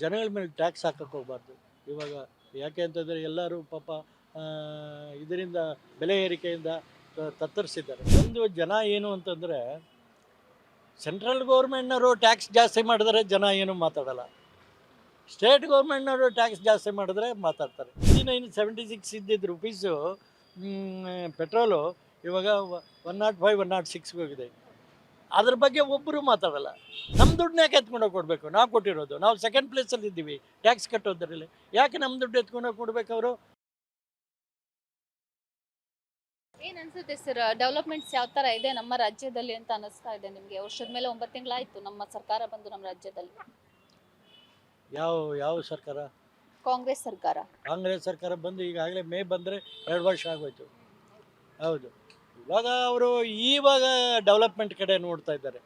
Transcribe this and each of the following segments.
ಜನಗಳ ಮೇಲೆ ಟ್ಯಾಕ್ಸ್ ಹಾಕಕ್ಕೆ ಹೋಗ್ಬಾರ್ದು. ಇವಾಗ ಯಾಕೆ ಅಂತಂದರೆ ಎಲ್ಲರೂ ಪಾಪ ಇದರಿಂದ ಬೆಲೆ ಏರಿಕೆಯಿಂದ ತತ್ತರಿಸಿದ್ದಾರೆ. ಒಂದು ಜನ ಏನು ಅಂತಂದರೆ ಸೆಂಟ್ರಲ್ ಗೌರ್ಮೆಂಟ್ನವರು ಟ್ಯಾಕ್ಸ್ ಜಾಸ್ತಿ ಮಾಡಿದ್ರೆ ಜನ ಏನು ಮಾತಾಡಲ್ಲ. ಸ್ಟೇಟ್ ಗೌರ್ಮೆಂಟ್ನವರು ಟ್ಯಾಕ್ಸ್ ಜಾಸ್ತಿ ಮಾಡಿದ್ರೆ ಮಾತಾಡ್ತಾರೆ. 976 ಇದ್ದಿದ್ದು ರುಪೀಸು ಪೆಟ್ರೋಲು ಇವಾಗ 105 106 ಹೋಗಿದೆ. ಅದ್ರ ಬಗ್ಗೆ ಒಬ್ಬರು ಮಾತಾಡಲ್ಲ. ನಮ್ಮ ದುಡ್ಡನ್ನ ಯಾಕೆ ಎತ್ಕೊಂಡೋಗಿ ಕೊಡಬೇಕು? ನಾವು ಕೊಟ್ಟಿರೋದು, ನಾವು ಸೆಕೆಂಡ್ ಪ್ಲೇಸಲ್ಲಿ ಇದ್ದೀವಿ ಟ್ಯಾಕ್ಸ್ ಕಟ್ಟೋದ್ರಲ್ಲಿ. ಯಾಕೆ ನಮ್ಮ ದುಡ್ಡು ಎತ್ಕೊಂಡೋಗಿ ಕೊಡ್ಬೇಕು ಅವರು? ಏನ್ ಅನ್ಸುತ್ತೆ ಸರ್, ಡೆವಲಪ್ಮೆಂಟ್ಸ್ ಯಾವ ತರ ಇದೆ ನಮ್ಮ ರಾಜ್ಯದಲ್ಲಿ ಅಂತ ಅನಿಸ್ತಾ ಇದೆ ನಿಮ್ಗೆ? ವರ್ಷದ ಮೇಲೆ 9 ತಿಂಗಳಾಯ್ತು ನಮ್ಮ ಸರ್ಕಾರ ಬಂದು ನಮ್ಮ ರಾಜ್ಯದಲ್ಲಿ. ಯಾವ ಯಾವ ಸರ್ಕಾರ? ಕಾಂಗ್ರೆಸ್ ಸರ್ಕಾರ. ಕಾಂಗ್ರೆಸ್ ಸರ್ಕಾರ ಬಂದು ಈಗಾಗಲೇ ಮೇ ಬಂದರೆ 2 ವರ್ಷ ಆಗೋಯ್ತು. ಹೌದು. ಇವಾಗ ಡೆವಲಪ್ಮೆಂಟ್ ಕಡೆ ನೋಡ್ತಾ ಇದ್ದಾರೆ.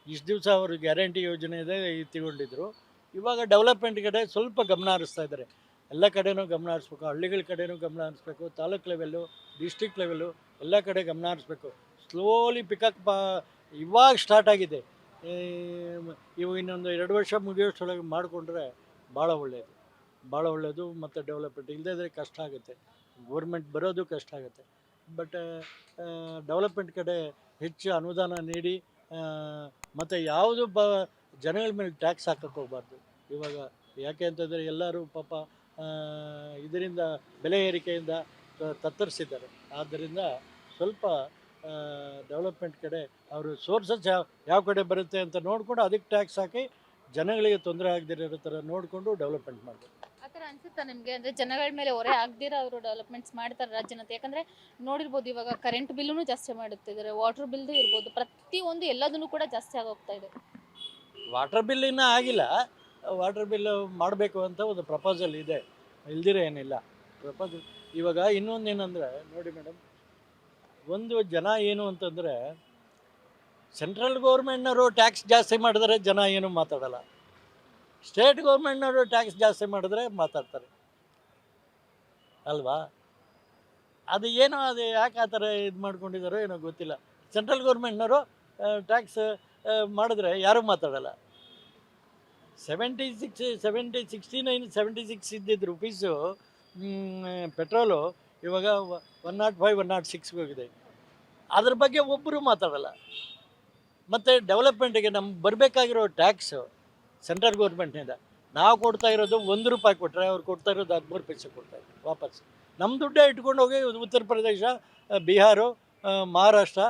ಇಷ್ಟು ದಿವಸ ಅವರು ಗ್ಯಾರಂಟಿ ಯೋಜನೆ ಇದೆ ತಗೊಂಡಿದ್ರು. ಇವಾಗ ಡೆವಲಪ್ಮೆಂಟ್ ಕಡೆ ಸ್ವಲ್ಪ ಗಮನ ಹರಿಸ್ತಾ ಇದ್ದಾರೆ. ಎಲ್ಲ ಕಡೆನೂ ಗಮನ ಹರಿಸ್ಬೇಕು. ಹಳ್ಳಿಗಳ ಕಡೆನೂ ಗಮನ ಹರಿಸ್ಬೇಕು. ತಾಲೂಕು ಲೆವೆಲ್ಲು, ಡಿಸ್ಟ್ರಿಕ್ಟ್ ಲೆವೆಲ್ಲು ಎಲ್ಲ ಕಡೆ ಗಮನ ಹರಿಸ್ಬೇಕು. ಸ್ಲೋಲಿ ಪಿಕಪ್ ಇವಾಗ ಸ್ಟಾರ್ಟ್ ಆಗಿದೆ. ಇವು ಇನ್ನೊಂದು 2 ವರ್ಷ ಮುಗಿಯೋಷ್ಟೊಳಗೆ ಮಾಡಿಕೊಂಡ್ರೆ ಭಾಳ ಒಳ್ಳೆಯದು, ಭಾಳ ಒಳ್ಳೆಯದು. ಮತ್ತು ಡೆವಲಪ್ಮೆಂಟ್ ಇಲ್ಲದೇ ಕಷ್ಟ ಆಗುತ್ತೆ. ಗೋರ್ಮೆಂಟ್ ಬರೋದು ಕಷ್ಟ ಆಗುತ್ತೆ. ಬಟ್ ಡೆವಲಪ್ಮೆಂಟ್ ಕಡೆ ಹೆಚ್ಚು ಅನುದಾನ ನೀಡಿ ಮತ್ತು ಯಾವುದು ಜನಗಳ ಮೇಲೆ ಟ್ಯಾಕ್ಸ್ ಹಾಕಕ್ಕೆ ಹೋಗ್ಬಾರ್ದು. ಇವಾಗ ಯಾಕೆ ಅಂತಂದರೆ ಎಲ್ಲರೂ ಪಾಪ ಇದರಿಂದ ಬೆಲೆ ಏರಿಕೆಯಿಂದ ತತ್ತರಿಸಿದ್ದಾರೆ. ಆದ್ದರಿಂದ ಸ್ವಲ್ಪ ಡೆವಲಪ್ಮೆಂಟ್ ಕಡೆ ಅವರು ಸೋರ್ಸಸ್ ಯಾವ ಕಡೆ ಬರುತ್ತೆ ಅಂತ ನೋಡಿಕೊಂಡು ಅದಕ್ಕೆ ಟ್ಯಾಕ್ಸ್ ಹಾಕಿ ಜನಗಳಿಗೆ ತೊಂದರೆ ಆಗದಿರೋ ಥರ ನೋಡಿಕೊಂಡು ಡೆವಲಪ್ಮೆಂಟ್ ಮಾಡಬೇಕು. ಆ ಥರ ಅನ್ಸುತ್ತಾ ನಿಮ್ಗೆ? ಅಂದ್ರೆ ಜನಗಳ ಮೇಲೆ ಹೊರೆ ಆಗದಿರ ಅವರು ಡೆವಲಪ್ಮೆಂಟ್ಸ್ ಮಾಡ್ತಾರೆ ರಾಜ್ಯನ ಅಂತ. ಯಾಕಂದ್ರೆ ನೋಡಿರ್ಬೋದು, ಇವಾಗ ಕರೆಂಟ್ ಬಿಲ್ಲು ಜಾಸ್ತಿ ಮಾಡುತ್ತಿದ್ದಾರೆ, ವಾಟರ್ ಬಿಲ್ದು ಇರ್ಬೋದು, ಪ್ರತಿಯೊಂದು ಎಲ್ಲದನ್ನು ಕೂಡ ಜಾಸ್ತಿ ಆಗೋಗ್ತಾ ಇದೆ. ವಾಟರ್ ಬಿಲ್ ಇನ್ನೂ ಆಗಿಲ್ಲ. ವಾಟರ್ ಬಿಲ್ ಮಾಡಬೇಕು ಅಂತ ಒಂದು ಪ್ರಪೋಸಲ್ ಇದೆ, ಇಲ್ದಿರ ಏನಿಲ್ಲ ಪ್ರಪೋಸಲ್. ಇವಾಗ ಇನ್ನೊಂದೇನೆಂದರೆ ನೋಡಿ ಮೇಡಮ್, ಒಂದು ಜನ ಏನು ಅಂತಂದರೆ ಸೆಂಟ್ರಲ್ ಗೌರ್ಮೆಂಟ್ನವರು ಟ್ಯಾಕ್ಸ್ ಜಾಸ್ತಿ ಮಾಡಿದ್ರೆ ಜನ ಏನು ಮಾತಾಡಲ್ಲ. ಸ್ಟೇಟ್ ಗೌರ್ಮೆಂಟ್ನವರು ಟ್ಯಾಕ್ಸ್ ಜಾಸ್ತಿ ಮಾಡಿದ್ರೆ ಮಾತಾಡ್ತಾರೆ ಅಲ್ವಾ? ಅದು ಏನೋ ಅದು ಯಾಕೆ ಆ ಥರ ಇದು ಮಾಡ್ಕೊಂಡಿದ್ದಾರೋ ಏನೋ ಗೊತ್ತಿಲ್ಲ. ಸೆಂಟ್ರಲ್ ಗೌರ್ಮೆಂಟ್ನವರು ಟ್ಯಾಕ್ಸ್ ಮಾಡಿದ್ರೆ ಯಾರೂ ಮಾತಾಡಲ್ಲ. 69 ಇದ್ದಿದ್ದು ರುಪೀಸು ಪೆಟ್ರೋಲು ಇವಾಗ 105 106 ಹೋಗಿದೆ. ಅದ್ರ ಬಗ್ಗೆ ಒಬ್ಬರು ಮಾತಾಡಲ್ಲ. ಮತ್ತು ಡೆವಲಪ್ಮೆಂಟಿಗೆ ನಮ್ಗೆ ಬರಬೇಕಾಗಿರೋ ಟ್ಯಾಕ್ಸು ಸೆಂಟ್ರಲ್ ಗೌರ್ಮೆಂಟ್ನಿಂದ ನಾವು ಕೊಡ್ತಾ ಇರೋದು 1 ರೂಪಾಯಿ ಕೊಟ್ಟರೆ ಅವ್ರು ಕೊಡ್ತಾ ಇರೋದು 13 ಪೈಸೆ ಕೊಡ್ತಾಯಿದ್ರು ವಾಪಸ್. ನಮ್ಮ ದುಡ್ಡೇ ಇಟ್ಕೊಂಡು ಹೋಗಿ ಉತ್ತರ ಪ್ರದೇಶ, ಬಿಹಾರ, ಮಹಾರಾಷ್ಟ್ರ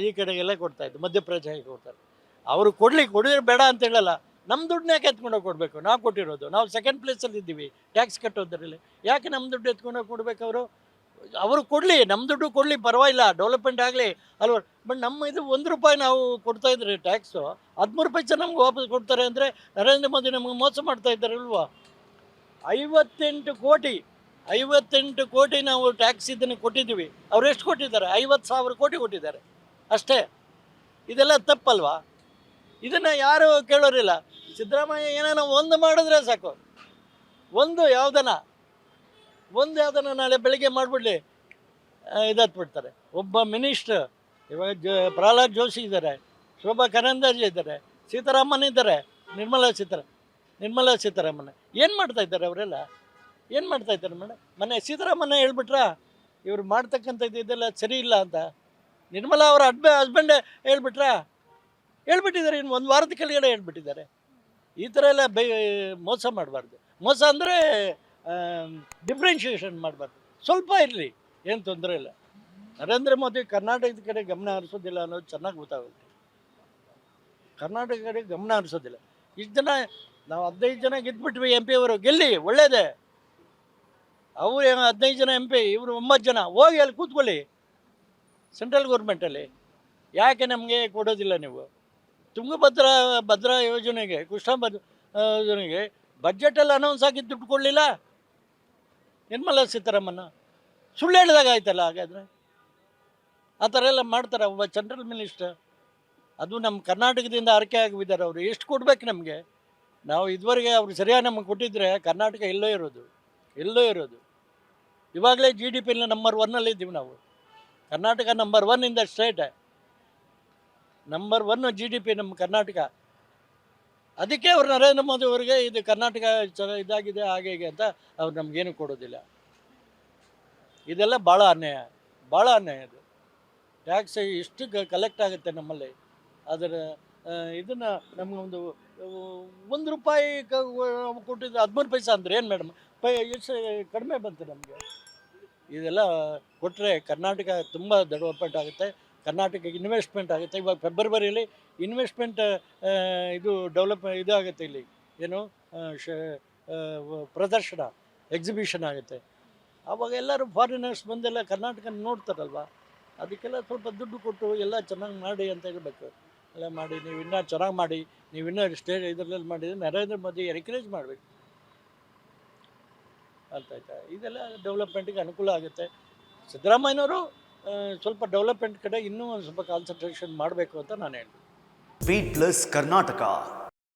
ಈ ಕಡೆಗೆಲ್ಲ ಕೊಡ್ತಾಯಿದ್ರು, ಮಧ್ಯಪ್ರದೇಶಕ್ಕೆ ಕೊಡ್ತಾರೆ. ಅವರು ಕೊಡಿದ್ರೆ ಬೇಡ ಅಂತ ಹೇಳಲ್ಲ. ನಮ್ಮ ದುಡ್ಡನ್ನ ಯಾಕೆ ಎತ್ಕೊಂಡೋಗಿ ಕೊಡಬೇಕು? ನಾವು ಕೊಟ್ಟಿರೋದು, ನಾವು ಸೆಕೆಂಡ್ ಪ್ಲೇಸಲ್ಲಿ ಇದ್ದೀವಿ ಟ್ಯಾಕ್ಸ್ ಕಟ್ಟೋದ್ರಲ್ಲಿ. ಯಾಕೆ ನಮ್ಮ ದುಡ್ಡು ಎತ್ಕೊಂಡೋಗಿ ಕೊಡಬೇಕು ಅವರು? ಅವರು ಕೊಡಲಿ, ನಮ್ಮ ದುಡ್ಡು ಕೊಡಲಿ, ಪರವಾಗಿಲ್ಲ, ಡೆವಲಪ್ಮೆಂಟ್ ಆಗಲಿ ಅಲ್ವ. ಬಟ್ ನಮ್ಮ ಇದು 1 ರೂಪಾಯಿ ನಾವು ಕೊಡ್ತಾಯಿದ್ರೆ ಟ್ಯಾಕ್ಸು 13 ಪೈಸೆ ನಮ್ಗೆ ವಾಪಸ್ ಕೊಡ್ತಾರೆ ಅಂದರೆ ನರೇಂದ್ರ ಮೋದಿ ನಮಗೆ ಮೋಸ ಮಾಡ್ತಾ ಇದ್ದಾರೆ ಅಲ್ವಾ? 58 ಕೋಟಿ ನಾವು ಟ್ಯಾಕ್ಸ್ ಇದನ್ನು ಕೊಟ್ಟಿದ್ದೀವಿ. ಅವ್ರು ಎಷ್ಟು ಕೊಟ್ಟಿದ್ದಾರೆ? 50,000 ಕೋಟಿ ಕೊಟ್ಟಿದ್ದಾರೆ ಅಷ್ಟೇ. ಇದೆಲ್ಲ ತಪ್ಪಲ್ವಾ? ಇದನ್ನು ಯಾರು ಕೇಳೋರಿಲ್ಲ. ಸಿದ್ದರಾಮಯ್ಯ ಏನಾನ ಒಂದು ಮಾಡಿದ್ರೆ ಸಾಕು, ಒಂದು ಯಾವುದನ್ನ ನಾಳೆ ಬೆಳಿಗ್ಗೆ ಮಾಡಿಬಿಡ್ಲಿ, ಇದಾತ್ಬಿಡ್ತಾರೆ. ಒಬ್ಬ ಮಿನಿಸ್ಟ್ರ್ ಇವಾಗ ಪ್ರಹ್ಲಾದ್ ಜೋಶಿ ಇದ್ದಾರೆ, ಶೋಭಾ ಕರಂದ್ಲಾಜೆ ಇದ್ದಾರೆ, ಸೀತಾರಾಮನ್ ಇದ್ದಾರೆ, ನಿರ್ಮಲಾ ಸೀತಾರಾಮನ್ ಏನು ಮಾಡ್ತಾಯಿದ್ದಾರೆ? ಅವರೆಲ್ಲ ಏನು ಮಾಡ್ತಾಯಿದ್ದಾರೆ ಮೇಡಮ್? ಮೊನ್ನೆ ಸೀತಾರಾಮನ್ನ ಹೇಳ್ಬಿಟ್ರಾ ಇವ್ರು ಮಾಡ್ತಕ್ಕಂಥದ್ದು ಇದೆಲ್ಲ ಸರಿ ಇಲ್ಲ ಅಂತ? ನಿರ್ಮಲಾ ಅವರ ಹಸ್ಬೆಂಡೇ ಹೇಳ್ಬಿಟ್ಟಿದ್ದಾರೆ. ಇನ್ನು 1 ವಾರದ ಕೆಳಗಡೆ ಹೇಳ್ಬಿಟ್ಟಿದ್ದಾರೆ. ಈ ಥರ ಎಲ್ಲ ಮೋಸ ಮಾಡಬಾರ್ದು. ಮೋಸ ಅಂದರೆ ಡಿಫ್ರೆನ್ಷಿಯೇಷನ್ ಮಾಡಬಾರ್ದು. ಸ್ವಲ್ಪ ಇರಲಿ, ಏನು ತೊಂದರೆ ಇಲ್ಲ. ನರೇಂದ್ರ ಮೋದಿ ಕರ್ನಾಟಕದ ಕಡೆ ಗಮನ ಹರಿಸೋದಿಲ್ಲ ಅನ್ನೋದು ಚೆನ್ನಾಗಿ ಗೊತ್ತಾಗುತ್ತೆ. ಕರ್ನಾಟಕ ಕಡೆ ಗಮನ ಹರಿಸೋದಿಲ್ಲ. ಇಷ್ಟು ಜನ ನಾವು 15 ಜನ ಗೆದ್ಬಿಟ್ವಿ. MP ಅವರು ಗೆಲ್ಲಿ, ಒಳ್ಳೇದೇ. ಅವರು 15 ಜನ MP, ಇವರು 9 ಜನ. ಹೋಗಿ ಅಲ್ಲಿ ಕೂತ್ಕೊಳ್ಳಿ ಸೆಂಟ್ರಲ್ ಗೌರ್ಮೆಂಟಲ್ಲಿ. ಯಾಕೆ ನಮಗೆ ಕೊಡೋದಿಲ್ಲ ನೀವು? ಭದ್ರಾ ಯೋಜನೆಗೆ, ಕೃಷ್ಣಾ ಯೋಜನೆಗೆ ಬಜೆಟಲ್ಲಿ ಅನೌನ್ಸ್ ಆಗಿ ದುಡ್ಡು ಕೊಡಲಿಲ್ಲ ನಿರ್ಮಲಾ ಸೀತಾರಾಮನ್. ಸುಳ್ಳು ಹೇಳಿದಾಗ ಆಯ್ತಲ್ಲ. ಹಾಗಾದರೆ ಆ ಥರ ಎಲ್ಲ ಮಾಡ್ತಾರೆ ಒಬ್ಬ ಸೆಂಟ್ರಲ್ ಮಿನಿಸ್ಟರ್. ಅದು ನಮ್ಮ ಕರ್ನಾಟಕದಿಂದ ಆಯ್ಕೆ ಆಗಿದ್ದಾರೆ. ಅವರು ಎಷ್ಟು ಕೊಡಬೇಕು ನಮಗೆ? ನಾವು ಇದುವರೆಗೆ ಅವರು ಸರಿಯಾಗಿ ನಮಗೆ ಕೊಟ್ಟಿದ್ದರೆ ಕರ್ನಾಟಕ ಎಲ್ಲೋ ಇರೋದು. ಇವಾಗಲೇ GDP ನಂಬರ್ 1 ಇದ್ದೀವಿ ನಾವು. Karnataka number 1 in the state. Number 1 GDP ನಮ್ಮ ಕರ್ನಾಟಕ. ಅದಕ್ಕೆ ಅವ್ರು ನರೇಂದ್ರ ಮೋದಿ ಅವರಿಗೆ ಇದು ಕರ್ನಾಟಕ ಇದಾಗಿದೆ ಹಾಗೆ ಹೀಗೆ ಅಂತ ಅವ್ರು ನಮಗೇನು ಕೊಡೋದಿಲ್ಲ. ಇದೆಲ್ಲ ಭಾಳ ಅನ್ಯಾಯ ಅದು. ಟ್ಯಾಕ್ಸ್ ಎಷ್ಟು ಕಲೆಕ್ಟ್ ಆಗುತ್ತೆ ನಮ್ಮಲ್ಲಿ. ಅದರ ಇದನ್ನು ನಮಗೊಂದು ₹1 ಕೊಟ್ಟಿದ್ದು 13 ಪೈಸೆ ಅಂದರೆ ಏನು ಮೇಡಮ್? ಎಷ್ಟು ಕಡಿಮೆ ಬಂತು ನಮಗೆ. ಇದೆಲ್ಲ ಕೊಟ್ಟರೆ ಕರ್ನಾಟಕ ತುಂಬ ಡೆವಲಪ್ಮೆಂಟ್ ಆಗುತ್ತೆ, ಕರ್ನಾಟಕಕ್ಕೆ ಇನ್ವೆಸ್ಟ್ಮೆಂಟ್ ಆಗುತ್ತೆ. ಇವಾಗ ಫೆಬ್ರವರಿಯಲ್ಲಿ ಇನ್ವೆಸ್ಟ್ಮೆಂಟ್ ಇದು ಇದಾಗುತ್ತೆ ಇಲ್ಲಿ, ಏನು ಪ್ರದರ್ಶನ, ಎಕ್ಸಿಬಿಷನ್ ಆಗುತ್ತೆ. ಆವಾಗ ಎಲ್ಲರೂ ಫಾರಿನರ್ಸ್ ಬಂದೆಲ್ಲ ಕರ್ನಾಟಕ ನೋಡ್ತಾರಲ್ವ, ಅದಕ್ಕೆಲ್ಲ ಸ್ವಲ್ಪ ದುಡ್ಡು ಕೊಟ್ಟು ಎಲ್ಲ ಚೆನ್ನಾಗಿ ಮಾಡಿ ಅಂತ ಹೇಳಬೇಕು. ಎಲ್ಲ ಮಾಡಿ, ನೀವು ಇನ್ನೂ ಚೆನ್ನಾಗಿ ಮಾಡಿ, ನೀವು ಇನ್ನೂ ಇದರಲ್ಲಿ ಮಾಡಿದರೆ ನರೇಂದ್ರ ಮೋದಿ ಎನ್ಕರೇಜ್ ಮಾಡಬೇಕು ಅರ್ಥಾಯ್ತಾ. ಇದೆಲ್ಲ ಡೆವಲಪ್ಮೆಂಟಿಗೆ ಅನುಕೂಲ ಆಗುತ್ತೆ. ಸಿದ್ದರಾಮಯ್ಯನವರು ಸ್ವಲ್ಪ ಡೆವಲಪ್ಮೆಂಟ್ ಕಡೆ ಇನ್ನೂ ಒಂದು ಸ್ವಲ್ಪ ಕಾನ್ಸಂಟ್ರೇಷನ್ ಮಾಡಬೇಕು ಅಂತ ನಾನು ಹೇಳ್ತೀನಿ. Beat plus Karnataka.